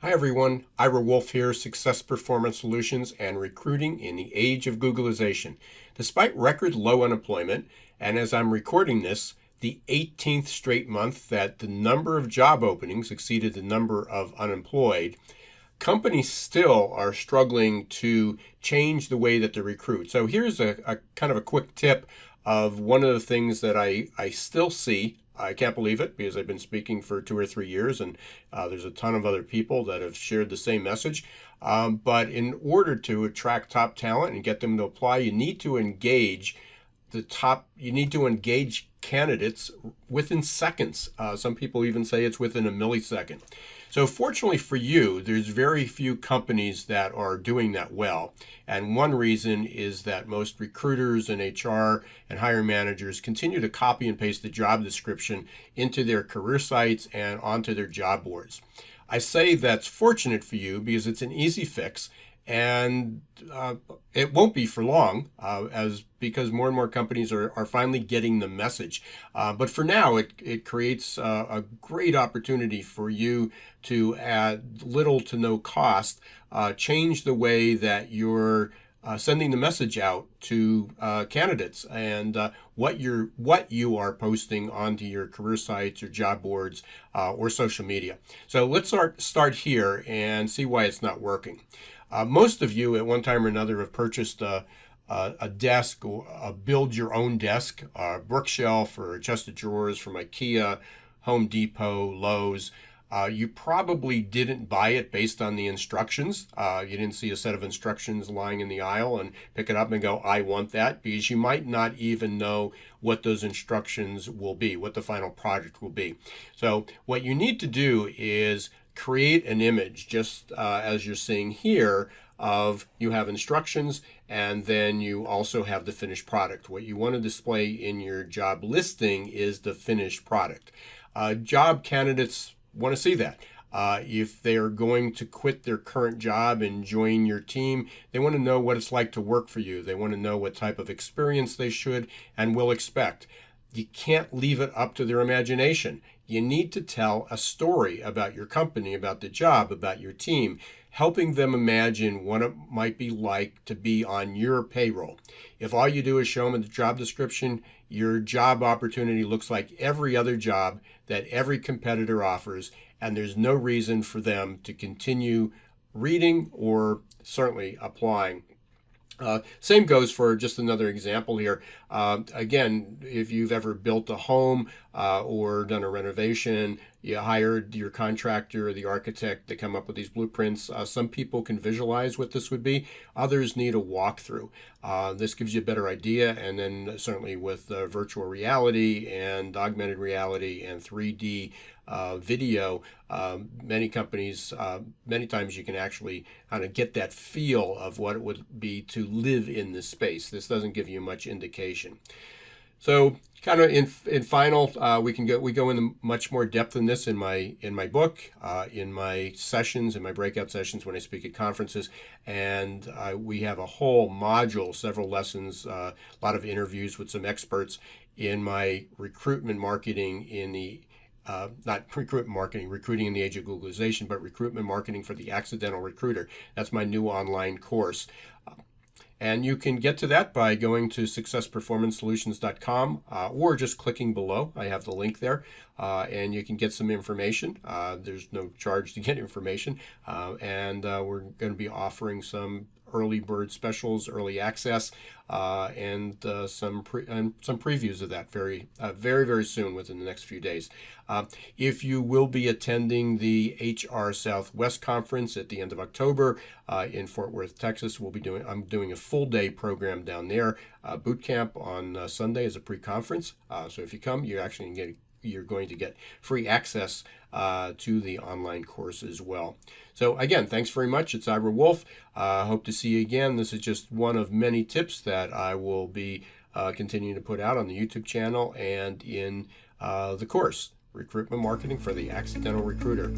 Hi everyone, Ira Wolfe here, Success Performance Solutions and Recruiting in the Age of Googlization. Despite record low unemployment, and as I'm recording this, the 18th straight month that the number of job openings exceeded the number of unemployed, companies still are struggling to change the way that they recruit. So here's a kind of a quick tip of one of the things that I still see. I can't believe it because I've been speaking for 2 or 3 years, and there's a ton of other people that have shared the same message. But in order to attract top talent and get them to apply, you need to engage candidates within seconds. Some people even say it's within a millisecond. So fortunately for you, there's very few companies that are doing that well. And one reason is that most recruiters and HR and hiring managers continue to copy and paste the job description into their career sites and onto their job boards. I say that's fortunate for you because it's an easy fix, and it won't be for long because more and more companies are finally getting the message. But for now, it creates a great opportunity for you to, at little to no cost, change the way that you're sending the message out to candidates and what you are posting onto your career sites or job boards or social media. So let's start here and see why it's not working. Most of you at one time or another have purchased a desk or a build your own desk, a bookshelf or a chest of drawers from IKEA, Home Depot, Lowe's. You probably didn't buy it based on the instructions. You didn't see a set of instructions lying in the aisle and pick it up and go, I want that, because you might not even know what those instructions will be, what the final project will be. So what you need to do is create an image, just as you're seeing here, of you have instructions and then you also have the finished product. What you want to display in your job listing is the finished product. Job candidates want to see that. If they're going to quit their current job and join your team, they want to know what it's like to work for you. They want to know what type of experience they should and will expect. You can't leave it up to their imagination. You need to tell a story about your company, about the job, about your team, helping them imagine what it might be like to be on your payroll. If all you do is show them the job description, your job opportunity looks like every other job that every competitor offers, and there's no reason for them to continue reading or certainly applying. Same goes for just another example here. Again, if you've ever built a home or done a renovation, you hired your contractor or the architect to come up with these blueprints. Some people can visualize what this would be. Others need a walkthrough. This gives you a better idea. And then certainly with virtual reality and augmented reality and 3D video, many companies, many times you can actually kind of get that feel of what it would be to live in this space. This doesn't give you much indication. So kind of in final, we go into much more depth in this in my book, in my sessions, in my breakout sessions when I speak at conferences, and we have a whole module, several lessons, a lot of interviews with some experts in my recruitment marketing in the not recruitment marketing, recruiting in the age of Googlization, but recruitment marketing for the accidental recruiter. That's my new online course. And you can get to that by going to successperformancesolutions.com or just clicking below. I have the link there, and you can get some information. There's no charge to get information, and we're going to be offering some early bird specials, early access, and some previews of that very soon within the next few days. If you will be attending the HR Southwest Conference at the end of October in Fort Worth, Texas, I'm doing a full day program down there. Boot camp on Sunday is a pre-conference. So if you come, you're going to get free access to the online course as well. So again, thanks very much. It's Ira Wolfe. Hope to see you again. This is just one of many tips that I will be continuing to put out on the YouTube channel and in the course, Recruitment Marketing for the Accidental Recruiter.